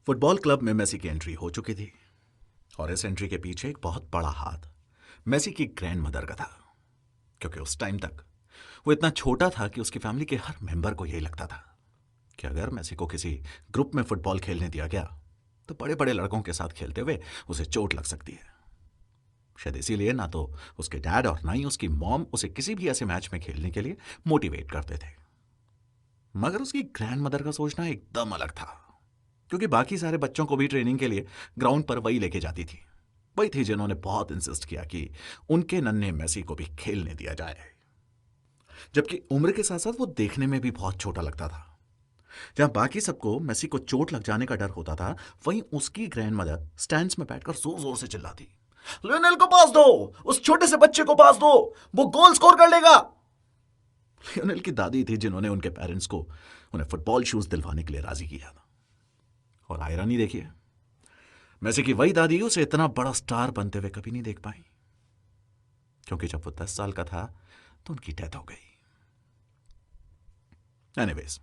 Football club में Messi की entry हो चुकी थी और इस एंट्री के पीछे एक बहुत बड़ा हाथ मेसी की ग्रैंड मदर का था, क्योंकि उस टाइम तक वो इतना छोटा था कि उसकी फैमिली के हर मेंबर को यही लगता था कि अगर मेसी को किसी ग्रुप में फुटबॉल खेलने दिया गया तो बड़े बड़े लड़कों के साथ खेलते हुए उसे चोट लग सकती है। शायद इसीलिए ना तो उसके डैड और ना ही उसकी मॉम उसे किसी भी ऐसे मैच में खेलने के लिए मोटिवेट करते थे। मगर उसकी ग्रैंड मदर का सोचना एकदम अलग था, क्योंकि बाकी सारे बच्चों को भी ट्रेनिंग के लिए ग्राउंड पर वही लेके जाती थी। वही थी जिन्होंने बहुत इंसिस्ट किया कि उनके नन्हे मेसी को भी खेलने दिया जाए, जबकि उम्र के साथ साथ वो देखने में भी बहुत छोटा लगता था। जहां बाकी सबको मेसी को चोट लग जाने का डर होता था, वहीं उसकी ग्रैंड मदर स्टैंड्स में बैठकर जोर जोर से चिल्लाती, लियोनेल को पास दो, उस छोटे से बच्चे को पास दो, वो गोल स्कोर कर लेगा। लियोनेल की दादी थी जिन्होंने उनके पेरेंट्स को उन्हें फुटबॉल शूज दिलवाने के लिए राजी किया था। और आयरानी देखिए, मेसी की वही दादी उसे इतना बड़ा स्टार बनते हुए कभी नहीं देख पाई, क्योंकि जब वो 10 साल का था तो उनकी डेथ हो गई। एनीवेज,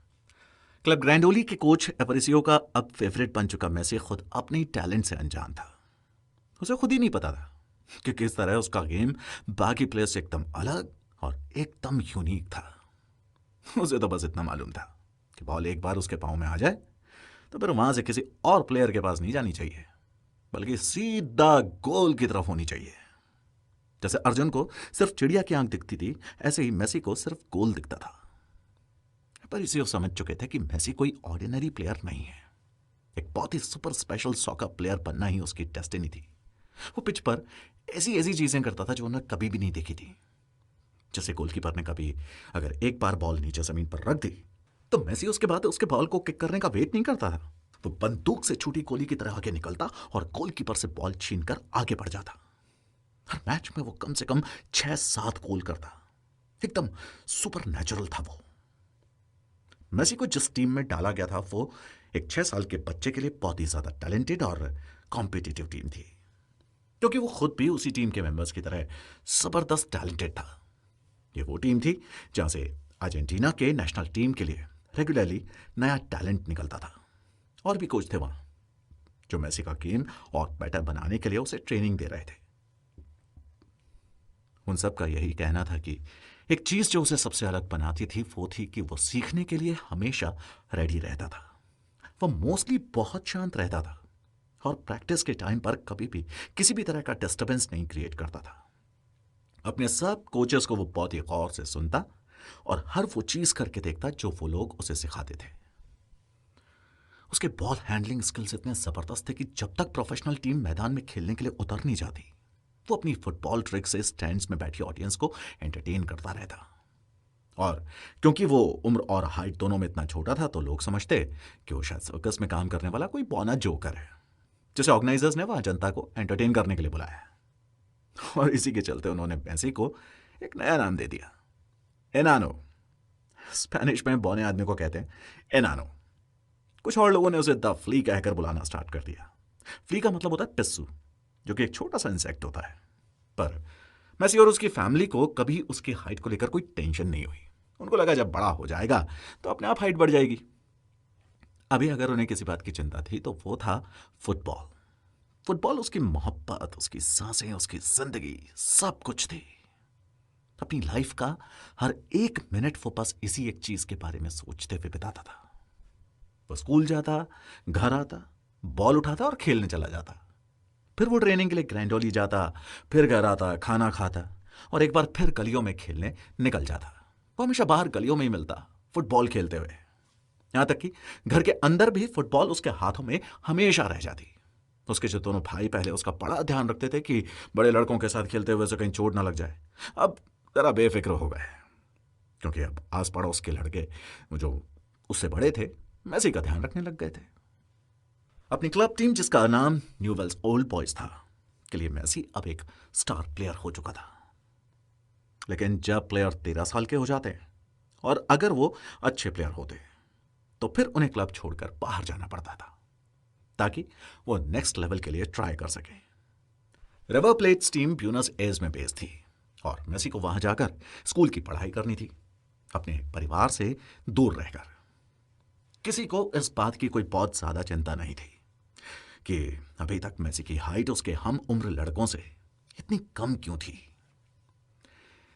क्लब ग्रैंडोली के कोच एपरिसियो का अब फेवरेट बन चुका मेसी खुद अपने ही टैलेंट से अनजान था। उसे खुद ही नहीं पता था कि किस तरह उसका गेम बाकी प्लेयर से एकदम अलग और एकदम यूनिक था। उसे तो बस इतना मालूम था कि बॉल एक बार उसके पांव में आ जाए तो फिर वहां से किसी और प्लेयर के पास नहीं जानी चाहिए, बल्कि सीधा गोल की तरफ होनी चाहिए। जैसे अर्जुन को सिर्फ चिड़िया की आंख दिखती थी, ऐसे ही मेसी को सिर्फ गोल दिखता था। पर इसे वो समझ चुके थे कि मेसी कोई ऑर्डिनरी प्लेयर नहीं है। एक बहुत ही सुपर स्पेशल सॉकर प्लेयर बनना ही उसकी डेस्टिनी थी। वो पिच पर ऐसी ऐसी चीजें करता था जो उन्होंने कभी भी नहीं देखी थी। जैसे गोलकीपर ने कभी अगर एक बार बॉल नीचे जमीन पर रख दी तो मेसी उसके बाद उसके बॉल को किक करने का वेट नहीं करता था। वो बंदूक से छूटी गोली की तरह आगे निकलता और गोलकीपर से बॉल छीनकर आगे बढ़ जाता। हर मैच में वो कम से कम 6-7 गोल करता। एकदम सुपर नेचुरल था वो। मेसी को जिस टीम में डाला गया था वो एक 6 साल के बच्चे के लिए बहुत ही ज्यादा टैलेंटेड और कॉम्पिटिटिव टीम थी, क्योंकि वो खुद भी उसी टीम के मेंबर्स की तरह जबरदस्त टैलेंटेड था। ये वो टीम थी जहां से अर्जेंटीना के नेशनल टीम के लिए रेगुलरली नया टैलेंट निकलता था। और भी कोच थे वहां जो मेसी का गेम और बेटर बनाने के लिए उसे ट्रेनिंग दे रहे थे। उन सब का यही कहना था कि एक चीज जो उसे सबसे अलग बनाती थी वो थी कि वो सीखने के लिए हमेशा रेडी रहता था। वो मोस्टली बहुत शांत रहता था और प्रैक्टिस के टाइम पर कभी भी किसी भी तरह का डिस्टरबेंस नहीं क्रिएट करता था। अपने सब कोचेस को वो बहुत ही गौर से सुनता और हर वो चीज करके देखता जो वो लोग उसे सिखाते थे। उसके बॉल हैंडलिंग स्किल्स इतने जबरदस्त थे कि जब तक प्रोफेशनल टीम मैदान में खेलने के लिए उतर नहीं जाती, वो अपनी फुटबॉल ट्रिक से स्टैंड्स में बैठी ऑडियंस को एंटरटेन करता रहता। और क्योंकि वो उम्र और हाइट दोनों में इतना छोटा था तो लोग समझते कि वो शायद सर्कस में काम करने वाला कोई बौना जोकर है, जिसे ऑर्गेनाइजर्स ने वहां जनता को एंटरटेन करने के लिए बुलाया। और इसी के चलते उन्होंने मेसी को एक नया नाम दे दिया, एनानो। स्पेनिश में बौने आदमी को कहते हैं एनानो। कुछ और लोगों ने उसे द फ्ली कहकर बुलाना स्टार्ट कर दिया। फ्ली का मतलब होता है पिस्सू, जो कि एक छोटा सा इंसेक्ट होता है। पर मेसी और उसकी फैमिली को कभी उसकी हाइट को लेकर कोई टेंशन नहीं हुई। उनको लगा जब बड़ा हो जाएगा तो अपने आप हाइट बढ़ जाएगी। अभी अगर उन्हें किसी बात की चिंता थी तो वो था फुटबॉल। फुटबॉल उसकी मोहब्बत, उसकी सांसें, उसकी जिंदगी सब कुछ थी। अपनी लाइफ का हर एक मिनट वो बस इसी एक चीज के बारे में सोचते हुए बिताता था। वो स्कूल जाता, घर आता, बॉल उठाता और खेलने चला जाता। फिर वो ट्रेनिंग के लिए ग्रैंडोली जाता, फिर घर आता, खाना खाता और एक बार फिर गलियों में खेलने निकल जाता। वो हमेशा बाहर गलियों में ही मिलता, फुटबॉल खेलते हुए। यहां तक कि घर के अंदर भी फुटबॉल उसके हाथों में हमेशा रह जाती। उसके जो दोनों भाई पहले उसका बड़ा ध्यान रखते थे कि बड़े लड़कों के साथ खेलते हुए उसे कहीं चोट ना लग जाए, अब जरा बेफिक्र हो गए, क्योंकि अब आस पड़ोस के लड़के जो उससे बड़े थे मेसी का ध्यान रखने लग गए थे। अपनी क्लब टीम जिसका नाम न्यूवेल्स ओल्ड बॉयज था के लिए मेसी अब एक स्टार प्लेयर हो चुका था। लेकिन जब प्लेयर 13 साल के हो जाते और अगर वो अच्छे प्लेयर होते तो फिर उन्हें क्लब छोड़कर बाहर जाना पड़ता था ताकि वो नेक्स्ट लेवल के लिए ट्राई कर सके। River Plates team Buenos Aires में बेस्ड थी और मेसी को वहां जाकर स्कूल की पढ़ाई करनी थी, अपने परिवार से दूर रहकर। किसी को इस बात की कोई बहुत ज्यादा चिंता नहीं थी कि अभी तक मेसी की हाइट उसके हम उम्र लड़कों से इतनी कम क्यों थी।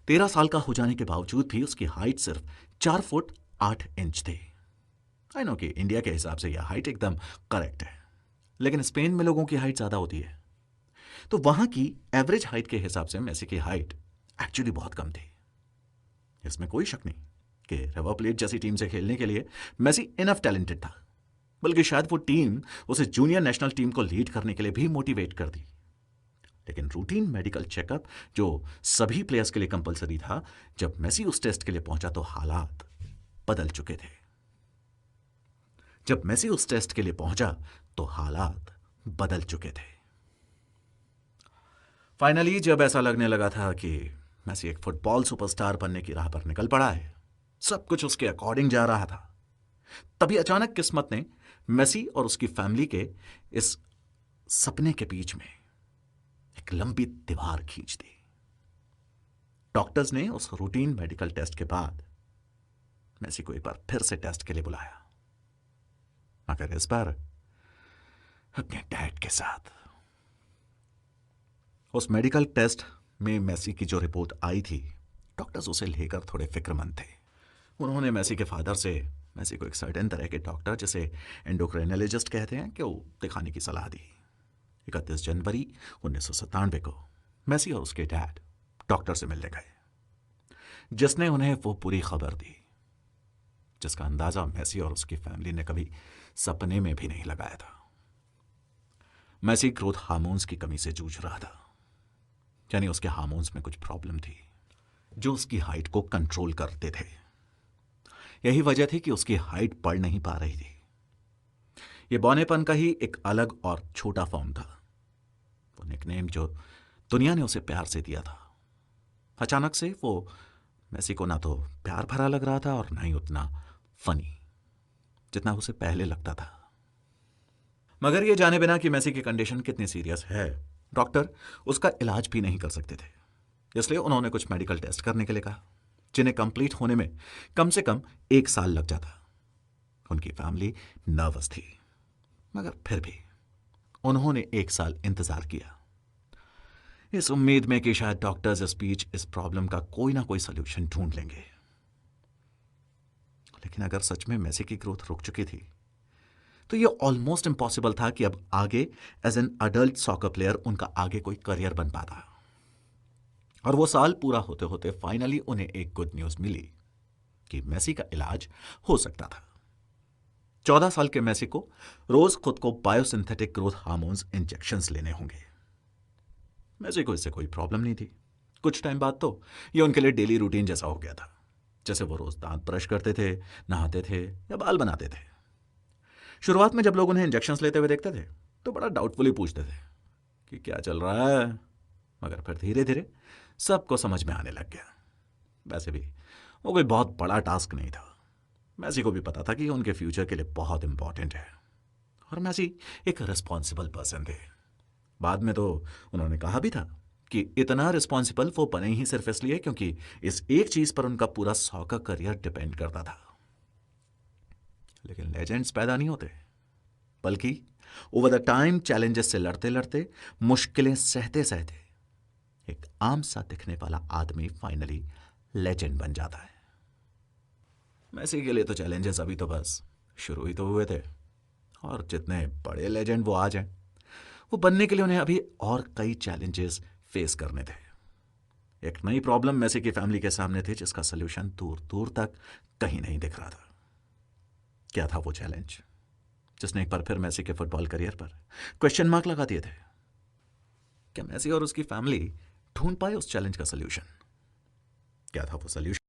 13 साल का हो जाने के बावजूद भी उसकी हाइट सिर्फ 4 फुट 8 इंच थी। आई नो कि इंडिया के हिसाब से यह हाइट एकदम करेक्ट है, लेकिन स्पेन में लोगों की हाइट ज़्यादा होती है, तो वहां की एवरेज हाइट के हिसाब से मेसी की हाइट एक्चुअली बहुत कम थी। इसमें कोई शक नहीं कि रिवर प्लेट जैसी टीम से खेलने के लिए मेसी इनफ टैलेंटेड था, बल्कि शायद वो टीम उसे जूनियर नेशनल टीम को लीड करने के लिए भी मोटिवेट कर दी। लेकिन रूटीन मेडिकल चेकअप जो सभी प्लेयर्स के लिए कंपलसरी था, जब मेसी उस टेस्ट के लिए पहुंचा तो हालात बदल चुके थे। जब मेसी उस टेस्ट के लिए पहुंचा तो हालात बदल चुके थे। फाइनली जब ऐसा लगने लगा था कि मेसी एक फुटबॉल सुपरस्टार बनने की राह पर निकल पड़ा है, सब कुछ उसके अकॉर्डिंग जा रहा था, तभी अचानक किस्मत ने मेसी और उसकी फैमिली के इस सपने के बीच में एक लंबी दीवार खींच दी। डॉक्टर्स ने उस रूटीन मेडिकल टेस्ट के बाद मेसी को एक बार फिर से टेस्ट के लिए बुलाया, मगर इस बार अपने डैड के साथ। उस मेडिकल टेस्ट में मेसी की जो रिपोर्ट आई थी, डॉक्टर्स उसे लेकर थोड़े फिक्रमंद थे। उन्होंने मेसी के फादर से मेसी को एक सर्टेन तरह के डॉक्टर, जिसे एंडोक्राइनोलॉजिस्ट कहते हैं, कि वो दिखाने की सलाह दी। 31 जनवरी 1997 को मेसी और उसके डैड डॉक्टर से मिलने गए, जिसने उन्हें वो पूरी खबर दी जिसका अंदाजा मेसी और उसकी फैमिली ने कभी सपने में भी नहीं लगाया था। मेसी ग्रोथ हार्मोन्स की कमी से जूझ रहा था, यानी उसके हार्मोन्स में कुछ प्रॉब्लम थी जो उसकी हाइट को कंट्रोल करते थे। यही वजह थी कि उसकी हाइट बढ़ नहीं पा रही थी। यह बौनेपन का ही एक अलग और छोटा फॉर्म था, वो निकनेम जो दुनिया ने उसे प्यार से दिया था। अचानक से वो मेसी को ना तो प्यार भरा लग रहा था और ना ही उतना फनी जितना उसे पहले लगता था। मगर यह जाने बिना कि मेसी की कंडीशन कितनी सीरियस है, डॉक्टर उसका इलाज भी नहीं कर सकते थे। इसलिए उन्होंने कुछ मेडिकल टेस्ट करने के लिए कहा, जिन्हें कंप्लीट होने में कम से कम 1 साल लग जाता। उनकी फैमिली नर्वस थी, मगर फिर भी उन्होंने 1 साल इंतजार किया, इस उम्मीद में कि शायद डॉक्टर्स इस बीच इस प्रॉब्लम का कोई ना कोई सोल्यूशन ढूंढ लेंगे। लेकिन अगर सच में मेसी की ग्रोथ रुक चुकी थी, तो यह ऑलमोस्ट इम्पॉसिबल था कि अब आगे as an adult soccer player उनका आगे कोई करियर बन पाता। और वो साल पूरा होते होते फाइनली उन्हें एक गुड न्यूज मिली कि मेसी का इलाज हो सकता था। 14 साल के मेसी को रोज खुद को बायोसिंथेटिक ग्रोथ हार्मोन्स इंजेक्शंस लेने होंगे। मेसी को इससे कोई प्रॉब्लम नहीं थी। कुछ टाइम बाद तो ये उनके लिए डेली रूटीन जैसा हो गया था, जैसे वो रोज दांत ब्रश करते थे, नहाते थे या बाल बनाते थे। शुरुआत में जब लोग उन्हें इंजेक्शंस लेते हुए देखते थे तो बड़ा डाउटफुली पूछते थे कि क्या चल रहा है, मगर फिर धीरे धीरे सबको समझ में आने लग गया। वैसे भी वो कोई बहुत बड़ा टास्क नहीं था। मेसी को भी पता था कि ये उनके फ्यूचर के लिए बहुत इंपॉर्टेंट है, और मेसी एक रिस्पॉन्सिबल पर्सन थे। बाद में तो उन्होंने कहा भी था कि इतना रिस्पॉन्सिबल वो बने ही सिर्फ इसलिए क्योंकि इस एक चीज पर उनका पूरा सॉकर करियर डिपेंड करता था। लेकिन लेजेंड्स पैदा नहीं होते, बल्कि ओवर द टाइम चैलेंजेस से लड़ते लड़ते, मुश्किलें सहते सहते एक आम सा दिखने वाला आदमी फाइनली लेजेंड बन जाता है। मेसी के लिए तो चैलेंजेस अभी तो बस शुरू ही तो हुए थे, और जितने बड़े लेजेंड वो आज हैं, वो बनने के लिए उन्हें अभी और कई चैलेंजेस फेस करने थे। एक नई प्रॉब्लम मेसी की फैमिली के सामने थी, जिसका सोल्यूशन दूर दूर तक कहीं नहीं दिख रहा था। क्या था वो चैलेंज जिसने एक बार फिर मेसी के फुटबॉल करियर पर क्वेश्चन मार्क लगा दिए थे? क्या मेसी और उसकी फैमिली ढूंढ पाए उस चैलेंज का सोल्यूशन? क्या था वो सोल्यूशन?